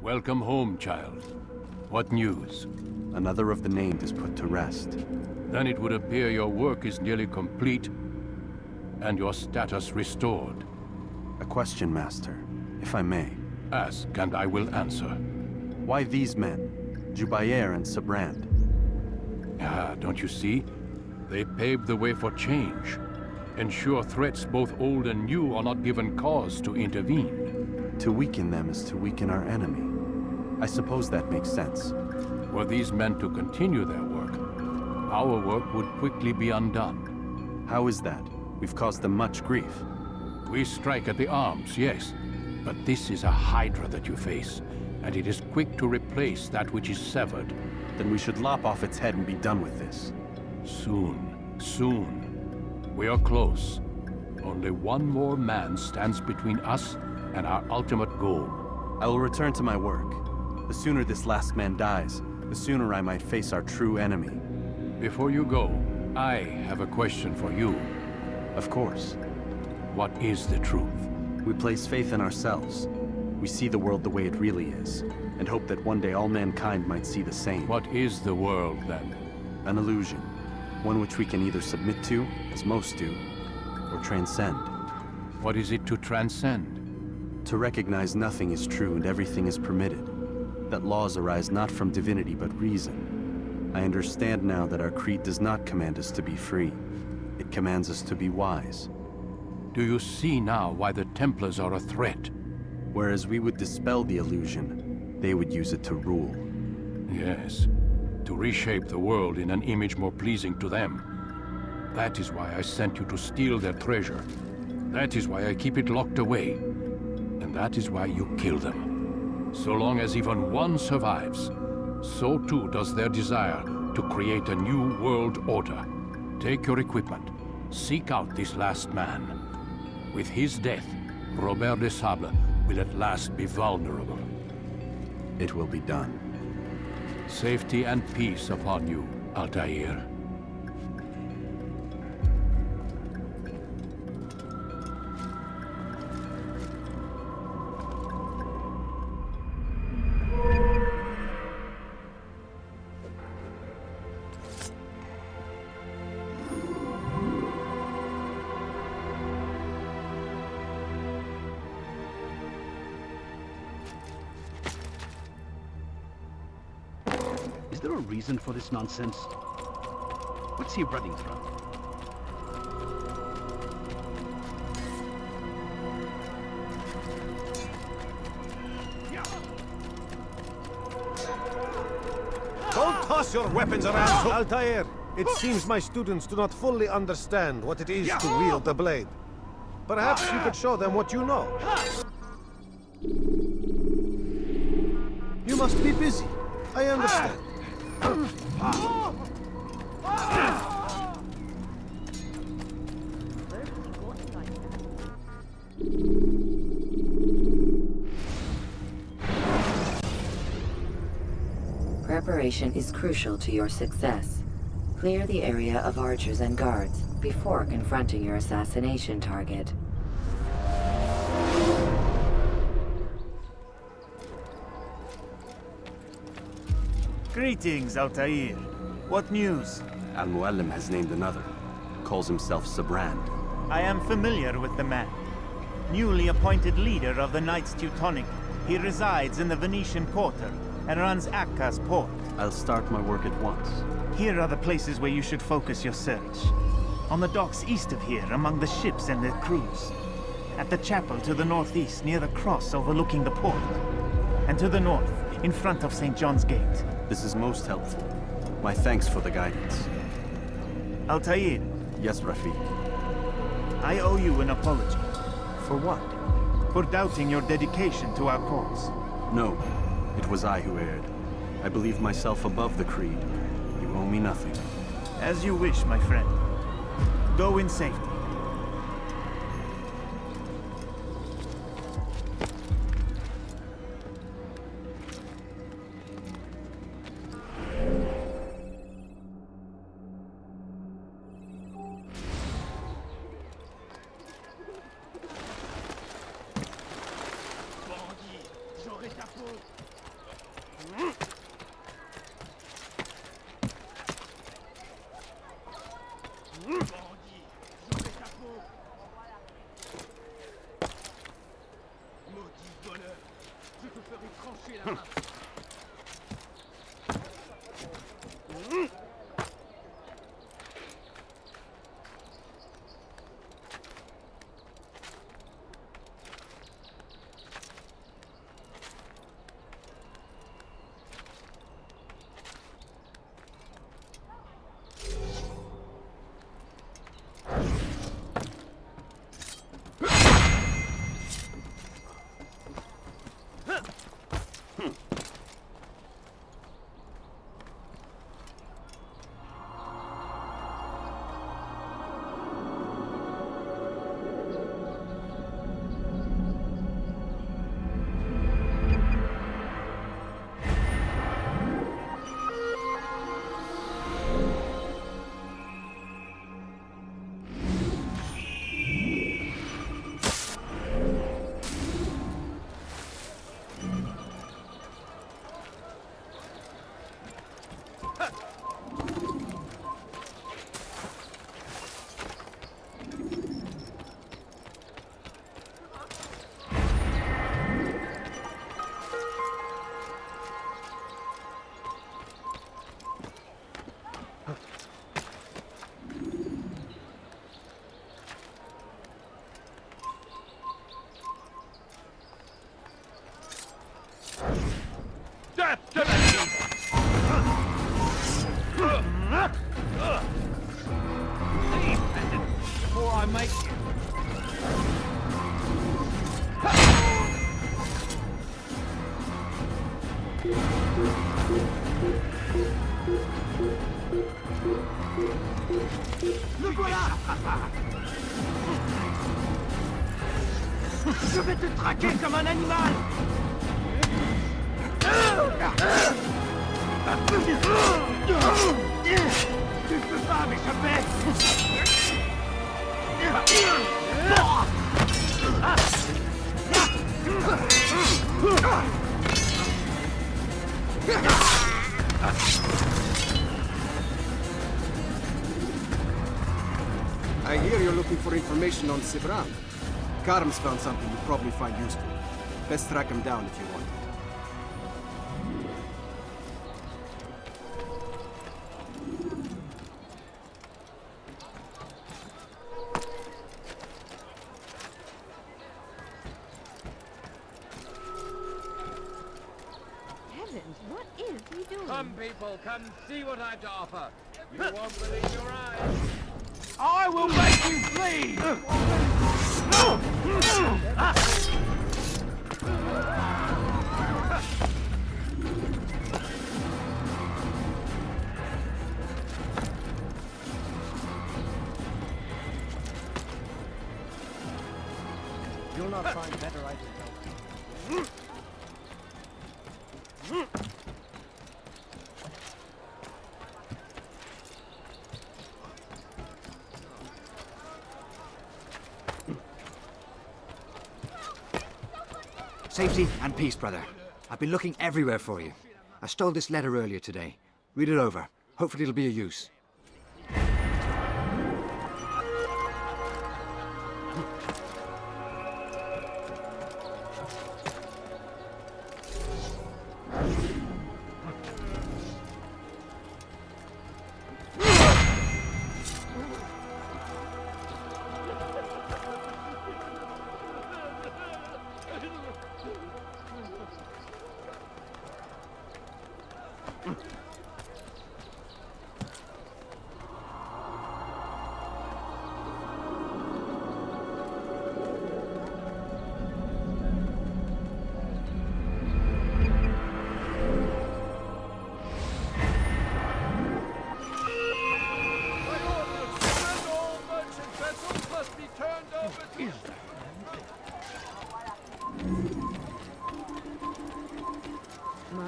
Welcome home, child. What news? Another of the named is put to rest. Then it would appear your work is nearly complete, and your status restored. A question, Master, if I may. Ask, and I will answer. Why these men? Jubayer and Sabrand? Ah, don't you see? They paved the way for change. Ensure threats both old and new are not given cause to intervene. To weaken them is to weaken our enemy. I suppose that makes sense. Were these men to continue their work, our work would quickly be undone. How is that? We've caused them much grief. We strike at the arms, yes. But this is a hydra that you face, and it is quick to replace that which is severed. Then we should lop off its head and be done with this. Soon, soon. We are close. Only one more man stands between us and our ultimate goal. I will return to my work. The sooner this last man dies, the sooner I might face our true enemy. Before you go, I have a question for you. Of course. What is the truth? We place faith in ourselves. We see the world the way it really is, and hope that one day all mankind might see the same. What is the world, then? An illusion. One which we can either submit to, as most do, or transcend. What is it to transcend? To recognize nothing is true and everything is permitted. That laws arise not from divinity but reason. I understand now that our creed does not command us to be free. It commands us to be wise. Do you see now why the Templars are a threat? Whereas we would dispel the illusion, they would use it to rule. Yes, to reshape the world in an image more pleasing to them. That is why I sent you to steal their treasure. That is why I keep it locked away. And that is why you kill them. So long as even one survives, so too does their desire to create a new world order. Take your equipment. Seek out this last man. With his death, Robert de Sable will at last be vulnerable. It will be done. Safety and peace upon you, Altair. Is there a reason for this nonsense? What's he running from? Don't toss your weapons around, Altair! It seems my students do not fully understand what it is to wield the blade. Perhaps you could show them what you know. You must be busy. I understand. Preparation is crucial to your success. Clear the area of archers and guards before confronting your assassination target. Greetings, Altair. What news? Al-Mualim has named another. Calls himself Sabrand. I am familiar with the man. Newly appointed leader of the Knights Teutonic, he resides in the Venetian Quarter and runs Akka's port. I'll start my work at once. Here are the places where you should focus your search. On the docks east of here, among the ships and their crews. At the chapel to the northeast, near the cross overlooking the port. And to the north, in front of St. John's Gate. This is most helpful. My thanks for the guidance. Altair, Yes, Rafiq. I owe you an apology. For what? For doubting your dedication to our cause. No, it was I who erred. I believe myself above the creed. You owe me nothing. As you wish, my friend. Go in safety. Bandit, j'aurai ta peau. Before I make you. Le voilà! Je vais te traquer comme un animal! Tu peux pas m'échapper! I hear you're looking for information on Sibran. Karam's found something you'd probably find useful. Best track him down if you want. Heavens, what is he doing? Come, people, come see what I've to offer. You won't believe your eyes. I will make you bleed! You'll not find better items. Safety and peace, brother. I've been looking everywhere for you. I stole this letter earlier today. Read it over. Hopefully it'll be of use.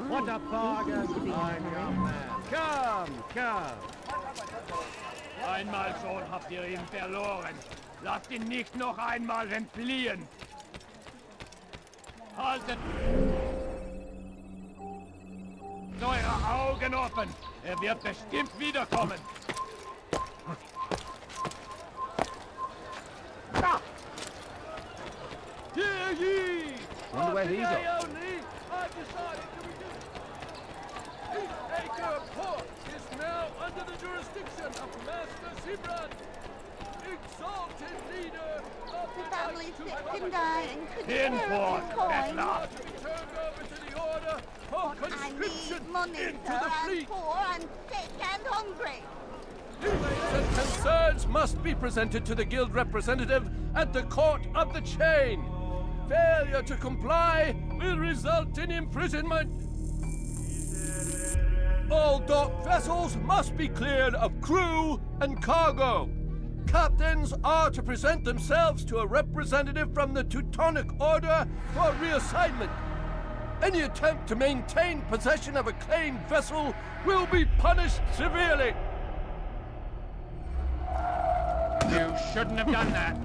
What a bargain, mein young man. Come, come. Einmal schon habt ihr ihn verloren. Lasst ihn nicht noch einmal entfliehen. Haltet! Augen offen. Wird bestimmt wiederkommen. Hear ye! Wonder where he's off. only, I've decided to reduce. Peaceacre Port is now under the jurisdiction of Master Sibrand, exalted leader of the Family Knights sick of and dying. Could you In spare for a few coins? to be turned over to the order of I conscription need money, into sir. the I'm fleet. poor and sick and hungry. Complaints and concerns must be presented to the guild representative at the Court of the Chain. Failure to comply will result in imprisonment. All dock vessels must be cleared of crew and cargo. Captains are to present themselves to a representative from the Teutonic Order for reassignment. Any attempt to maintain possession of a claimed vessel will be punished severely. You shouldn't have done that.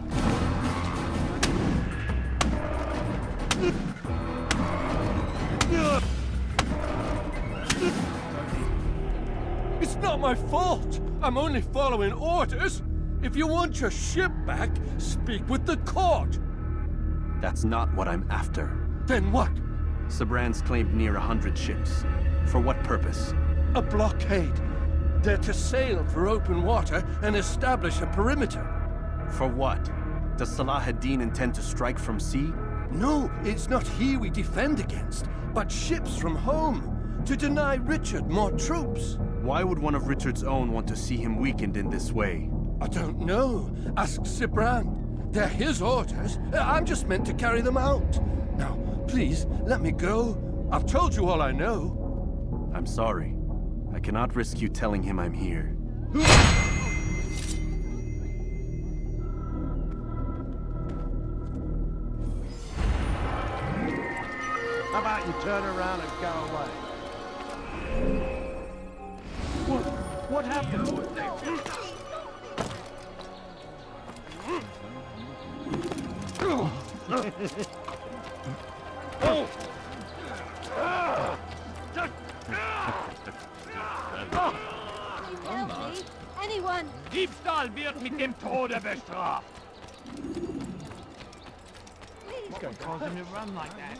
It's not my fault. I'm only following orders. If you want your ship back, speak with the court. That's not what I'm after. Then what? Sibrand's claimed near 100 ships. For what purpose? A blockade. They're to sail for open water and establish a perimeter. For what? Does Salah ad-Din intend to strike from sea? No, it's not he we defend against, but ships from home, to deny Richard more troops. Why would one of Richard's own want to see him weakened in this way? I don't know. Ask Sibrand. They're his orders. I'm just meant to carry them out. Now, please, let me go. I've told you all I know. I'm sorry. I cannot risk you telling him I'm here. How about you turn around and go away? What happened? Help me. Anyone? Diebstahl wird mit dem Tode bestraft. Please. What caused him to run like that?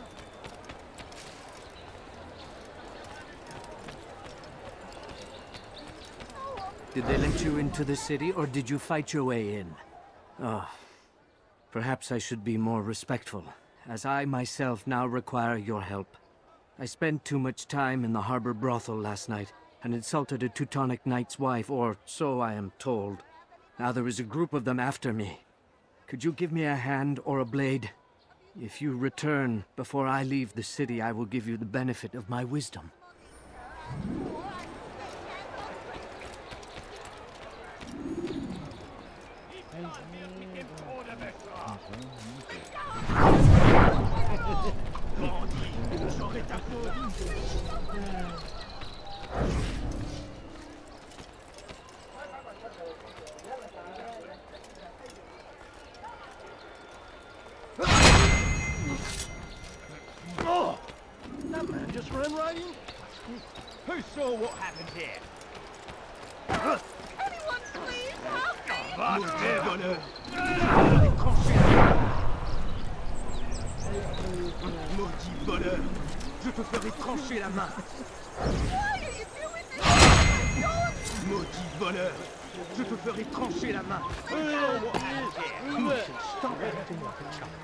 Did they let you into the city, or did you fight your way in? Oh, perhaps I should be more respectful, as I myself now require your help. I spent too much time in the harbor brothel last night, and insulted a Teutonic knight's wife, or so I am told. Now there is a group of them after me. Could you give me a hand or a blade? If you return before I leave the city, I will give you the benefit of my wisdom. Oh! That man just ran right in. Who saw what happened here? Anyone, please help me. Maudit voleur! Je te ferai trancher la main! Why are you doing this? Maudit voleur! Je te ferai trancher la main! Stop acting like a child.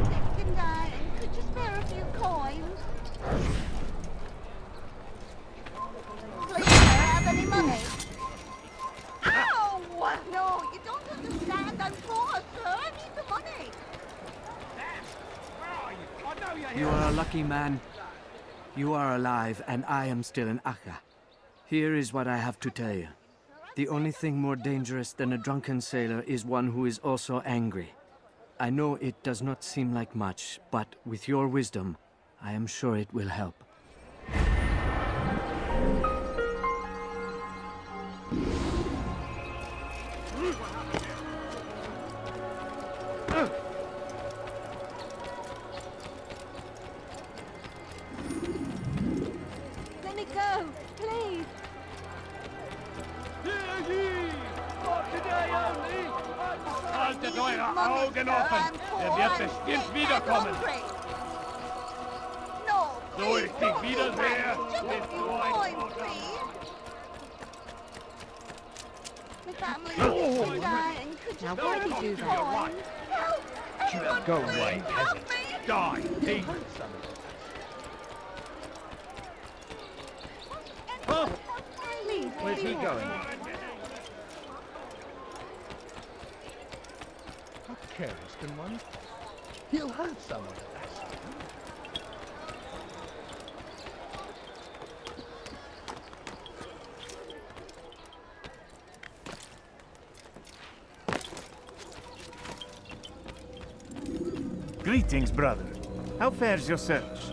Sick and dying. Could you spare a few coins? Please, sir, have any money? Ow! No, you don't understand. I'm poor, sir. I need the money. Where are you? I know you're here. You are a lucky man. You are alive, and I am still in Acre. Here is what I have to tell you. The only thing more dangerous than a drunken sailor is one who is also angry. I know it does not seem like much, but with your wisdom, I am sure it will help. Let me go, please. Hear ye! For today only! Haltet eure Augen offen! wird bestimmt wiederkommen! No, So ich dich wiedersehe, bist du ein My family is dying. Could you Now, why did you do that? Help! Go away, Help me! Die! He... Please, Where's he going? How careless can one? He'll hurt someone at last. Greetings, brother. How fares your search?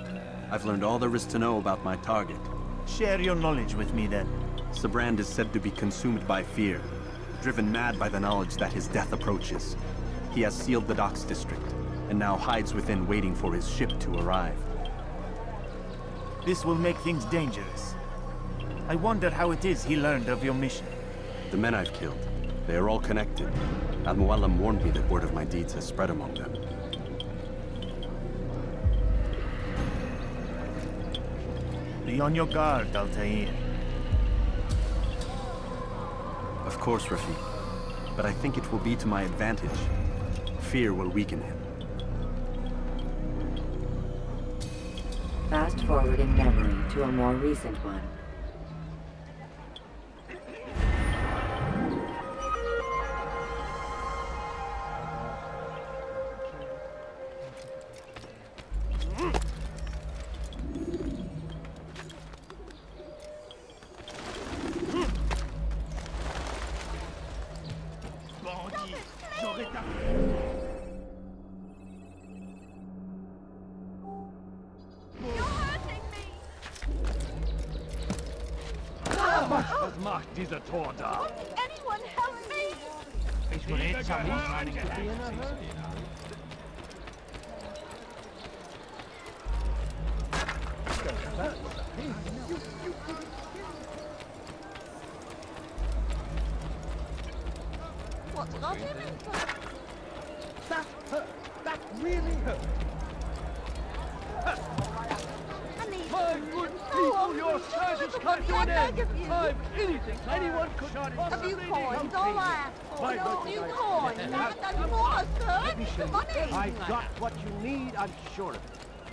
I've learned all there is to know about my target. Share your knowledge with me, then. Sibrand is said to be consumed by fear, driven mad by the knowledge that his death approaches. He has sealed the docks district, and now hides within waiting for his ship to arrive. This will make things dangerous. I wonder how it is he learned of your mission. The men I've killed, they are all connected. Al-Mualim warned me that word of my deeds has spread among them. Be on your guard, Altair. Of course, Rafiq. But I think it will be to my advantage. Fear will weaken him. Fast forward in memory to a more recent one. Was macht dieser Tor da? Anyone help me? Ich will jetzt What's got him into? That hurt. That really hurt. I need My good people, your service come to an end. I'm anything anyone could Have you possibly coins? need. All I ask for My is a good few people. coins. And more, sir. The money. I've got what you need, I'm sure of it.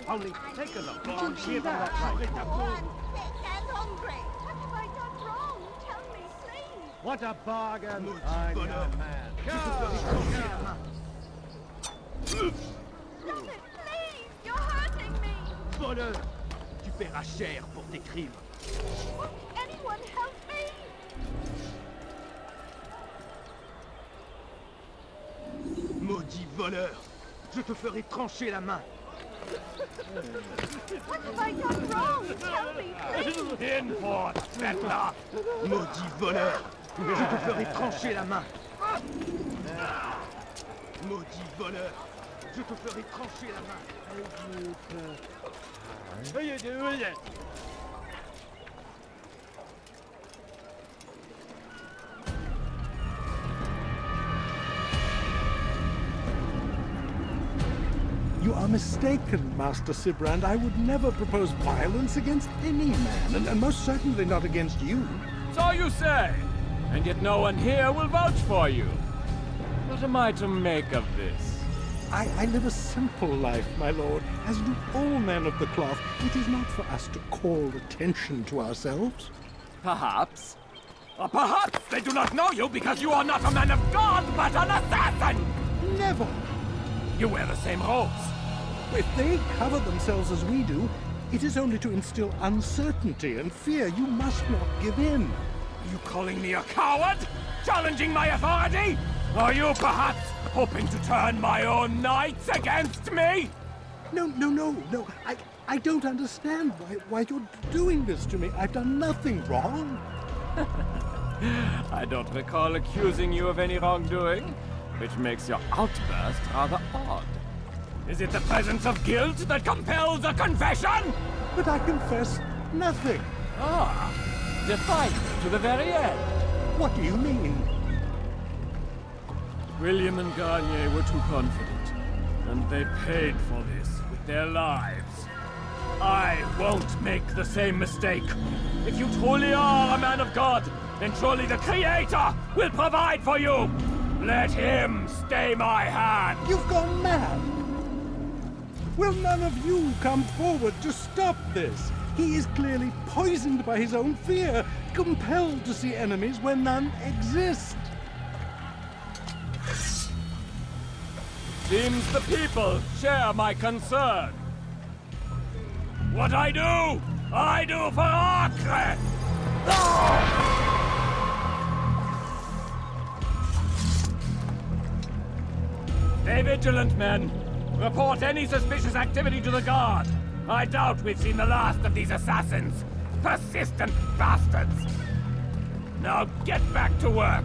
Only take a look. I'm See if I'm sick not right. and hungry. What have I done wrong? Tell me, please. What a bargain! I'm your man. Stop it, please. You're hurting me. Voleur! Tu paieras cher pour tes crimes. Anyone help me? Maudit voleur! Je te ferai trancher la main. What have I done wrong? Tell me, please. Hinfort, Settler! Maudit voleur! Je te ferai trancher la main. Maudit voleur! Je te ferai trancher la main. How you doing it? You are mistaken, Master Sibrand. I would never propose violence against any man, and most certainly not against you. So you say, and yet no one here will vouch for you. What am I to make of this? I live a simple life, my lord, as do all men of the cloth. It is not for us to call attention to ourselves. Perhaps. Or perhaps they do not know you because you are not a man of God, but an assassin! Never! You wear the same robes. If they cover themselves as we do, it is only to instill uncertainty and fear. You must not give in. Are you calling me a coward? Challenging my authority? Are you perhaps hoping to turn my own knights against me? No. I don't understand why you're doing this to me. I've done nothing wrong. I don't recall accusing you of any wrongdoing, which makes your outburst rather odd. Is it the presence of guilt that compels a confession? But I confess nothing. Ah, defiant to the very end. What do you mean? William and Garnier were too confident, and they paid for this with their lives. I won't make the same mistake. If you truly are a man of God, then surely the Creator will provide for you! Let him stay my hand! You've gone mad! Will none of you come forward to stop this? He is clearly poisoned by his own fear, compelled to see enemies where none exist. Seems the people share my concern. What I do for Acre! Stay vigilant, men. Report any suspicious activity to the Guard. I doubt we've seen the last of these assassins. Persistent bastards. Now get back to work.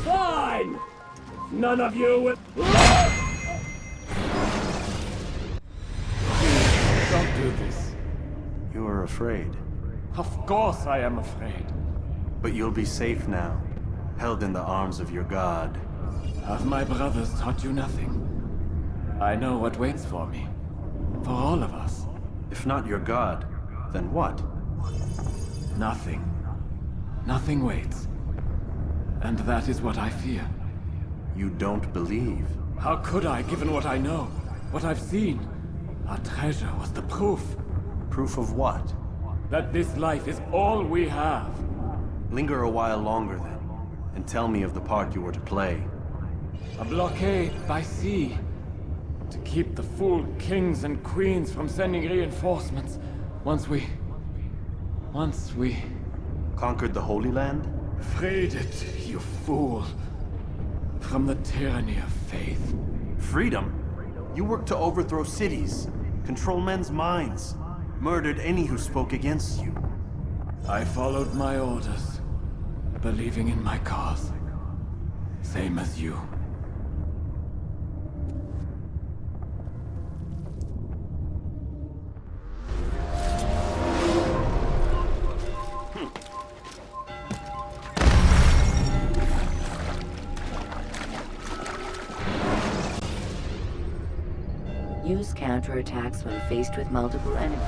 Fine! None of you will... Don't do this. You are afraid. Of course I am afraid. But you'll be safe now, held in the arms of your god. Have my brothers taught you nothing? I know what waits for me. For all of us. If not your god, then what? Nothing. Nothing waits. And that is what I fear. You don't believe? How could I, given what I know? What I've seen? Our treasure was the proof. Proof of what? That this life is all we have. Linger a while longer then, and tell me of the part you were to play. A blockade by sea. To keep the fool kings and queens from sending reinforcements. Once we... Conquered the Holy Land? Freed it, you fool. From the tyranny of faith. Freedom? You worked to overthrow cities, control men's minds, murdered any who spoke against you. I followed my orders, believing in my cause. Same as you. Use counterattacks when faced with multiple enemies.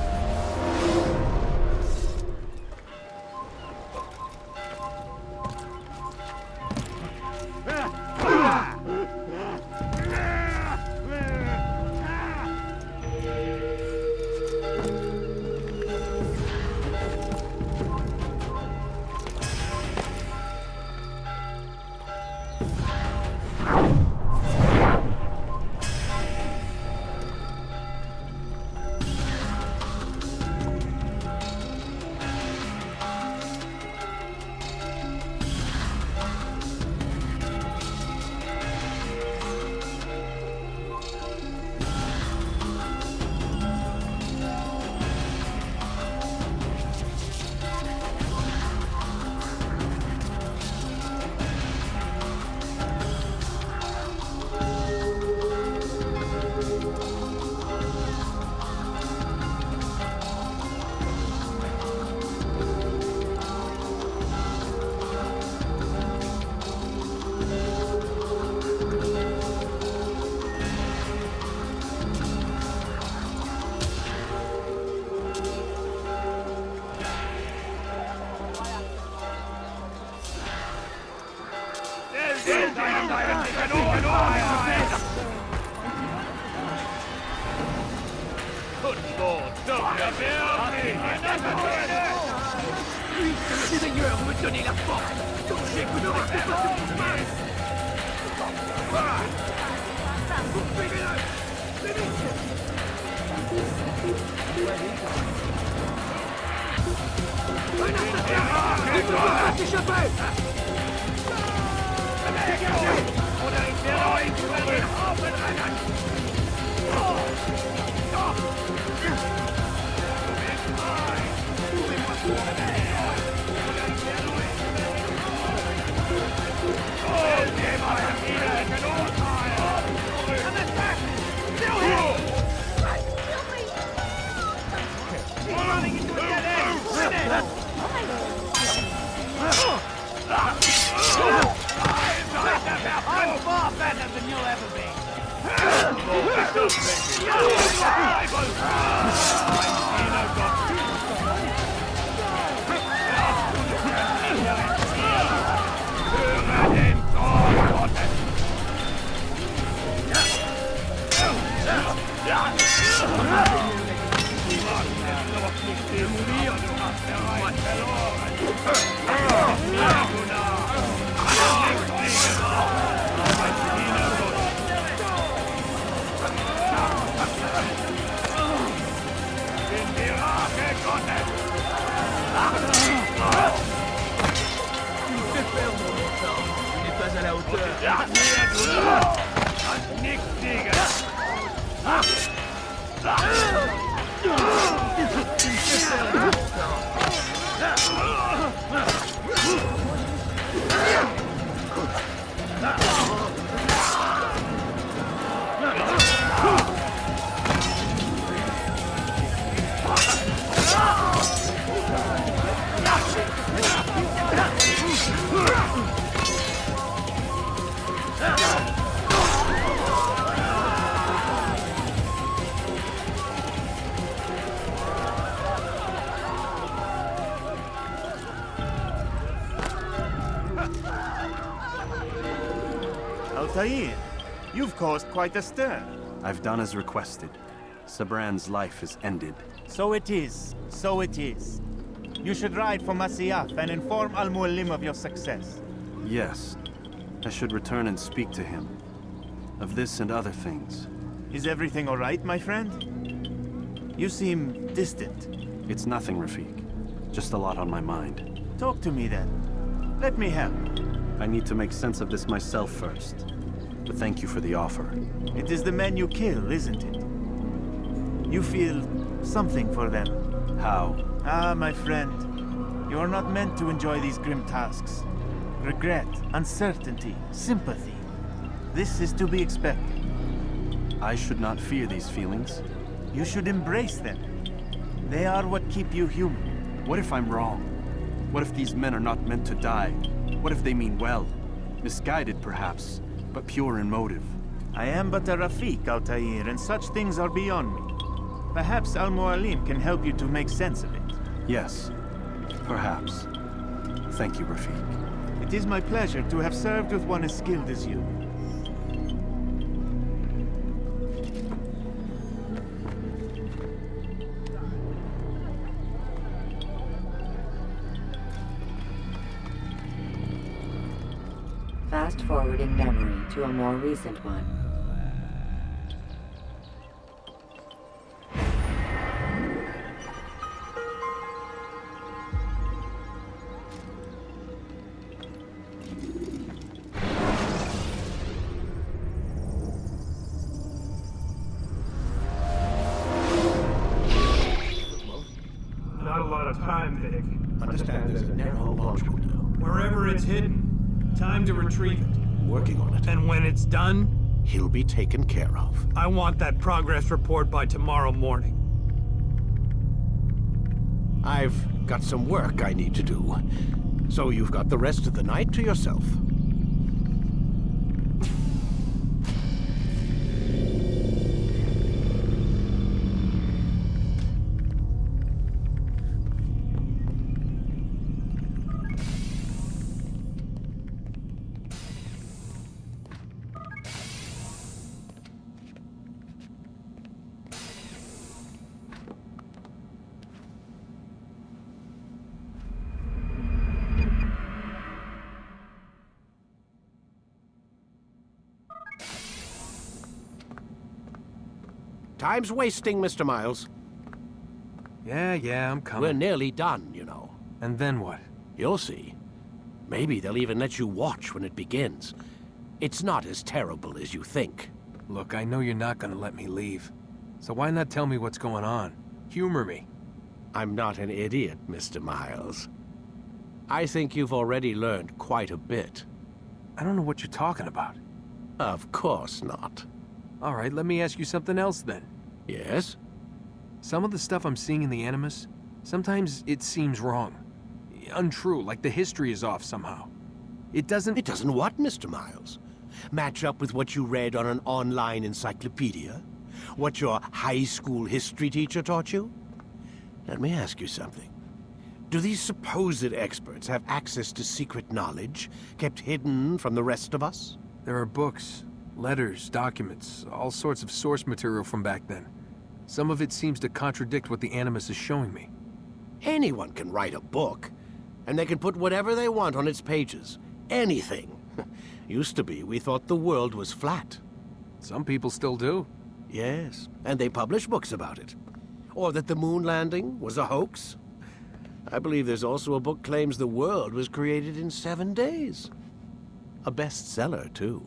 Good Lord, don't let me out! Les ailleurs me donner la force. Danger, vous ne restez pas sur mon chemin. Un assassin! Ne pouvez pas s'échapper! I'm far better than you'll ever be! Pas à la hauteur. Altair, you've caused quite a stir. I've done as requested. Sabran's life is ended. So it is. So it is. You should ride for Masyaf and inform Al-Mualim of your success. Yes. I should return and speak to him. Of this and other things. Is everything all right, my friend? You seem distant. It's nothing, Rafik. Just a lot on my mind. Talk to me then. Let me help. I need to make sense of this myself first. But thank you for the offer. It is the men you kill, isn't it? You feel something for them. How? Ah, my friend. You are not meant to enjoy these grim tasks. Regret, uncertainty, sympathy. This is to be expected. I should not fear these feelings. You should embrace them. They are what keep you human. What if I'm wrong? What if these men are not meant to die? What if they mean well? Misguided, perhaps, but pure in motive. I am but a Rafik, Altair, and such things are beyond me. Perhaps Al-Mualim can help you to make sense of it. Yes, perhaps. Thank you, Rafik. It is my pleasure to have served with one as skilled as you. Fast-forwarding memory to a more recent one. Not a lot of time, Vic. Understand there's a narrow launch window. Wherever it's hidden, time to retrieve it. Working on it. And when it's done, He'll be taken care of. I want that progress report by tomorrow morning. I've got some work I need to do. So you've got the rest of the night to yourself. Time's wasting, Mr. Miles. Yeah, I'm coming. We're nearly done, you know. And then what? You'll see. Maybe they'll even let you watch when it begins. It's not as terrible as you think. Look, I know you're not gonna let me leave. So why not tell me what's going on? Humor me. I'm not an idiot, Mr. Miles. I think you've already learned quite a bit. I don't know what you're talking about. Of course not. All right, let me ask you something else then. Yes? Some of the stuff I'm seeing in the Animus, sometimes it seems wrong. Untrue, like the history is off somehow. It doesn't... It doesn't what, Mr. Miles? Match up with what you read on an online encyclopedia? What your high school history teacher taught you? Let me ask you something. Do these supposed experts have access to secret knowledge kept hidden from the rest of us? There are books, letters, documents, all sorts of source material from back then. Some of it seems to contradict what the Animus is showing me. Anyone can write a book, and they can put whatever they want on its pages. Anything. Used to be, we thought the world was flat. Some people still do. Yes, and they publish books about it. Or that the moon landing was a hoax. I believe there's also a book claims the world was created in 7 days. A bestseller, too.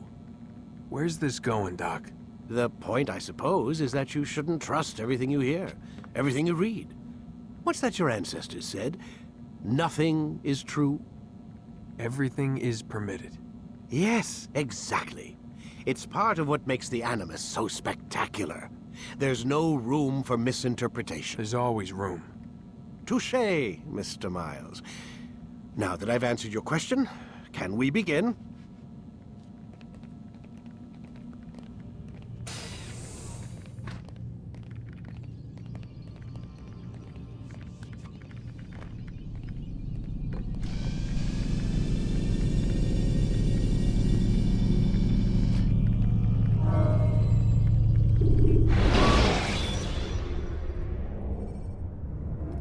Where's this going, Doc? The point, I suppose, is that you shouldn't trust everything you hear, everything you read. What's that your ancestors said? Nothing is true? Everything is permitted. Yes, exactly. It's part of what makes the Animus so spectacular. There's no room for misinterpretation. There's always room. Touché, Mr. Miles. Now that I've answered your question, can we begin?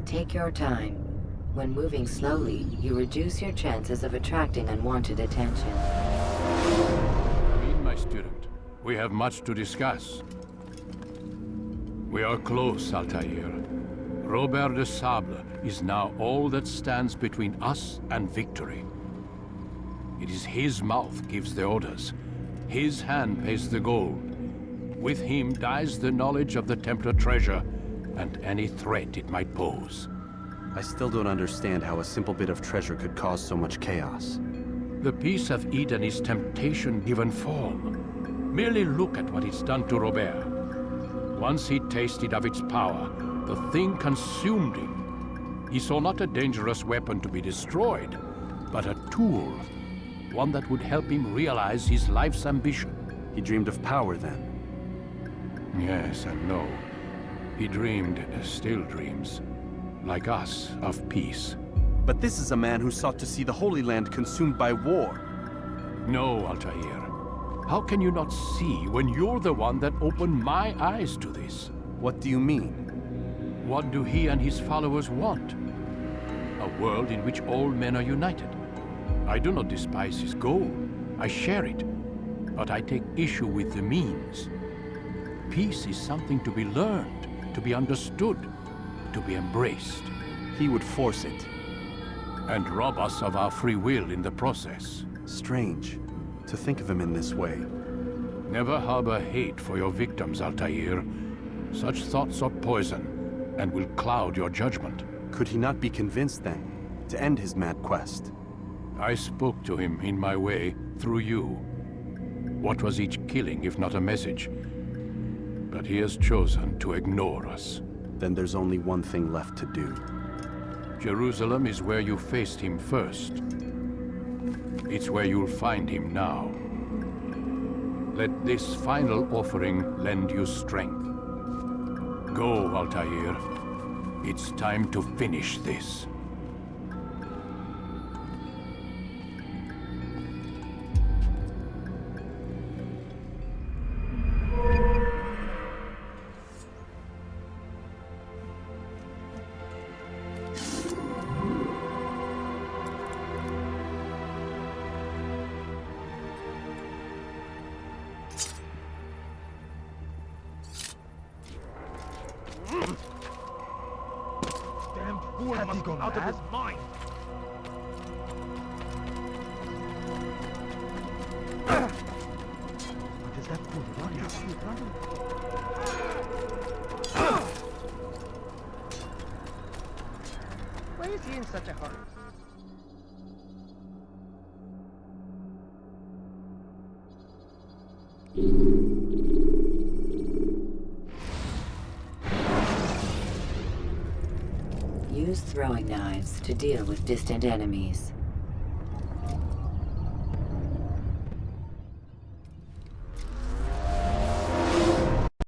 Take your time. When moving slowly, you reduce your chances of attracting unwanted attention. Read, my student. We have much to discuss. We are close, Altair. Robert de Sable is now all that stands between us and victory. It is his mouth gives the orders. His hand pays the gold. With him dies the knowledge of the Templar treasure and any threat it might pose. I still don't understand how a simple bit of treasure could cause so much chaos. The Peace of Eden is temptation given form. Merely look at what it's done to Robert. Once he tasted of its power, the thing consumed him. He saw not a dangerous weapon to be destroyed, but a tool. One that would help him realize his life's ambition. He dreamed of power then? Yes and no. He dreamed, still dreams, like us, of peace. But this is a man who sought to see the Holy Land consumed by war. No, Altair. How can you not see when you're the one that opened my eyes to this? What do you mean? What do he and his followers want? A world in which all men are united. I do not despise his goal. I share it. But I take issue with the means. Peace is something to be learned, to be understood, to be embraced. He would force it. And rob us of our free will in the process. Strange, to think of him in this way. Never harbor hate for your victims, Altair. Such thoughts are poison, and will cloud your judgment. Could he not be convinced, then, to end his mad quest? I spoke to him in my way, through you. What was each killing if not a message? But he has chosen to ignore us. Then there's only one thing left to do. Jerusalem is where you faced him first. It's where you'll find him now. Let this final offering lend you strength. Go, Altair. It's time to finish this. fool must be out of his mind. What is that fool running? Why is he in such a hurry? Use throwing knives to deal with distant enemies.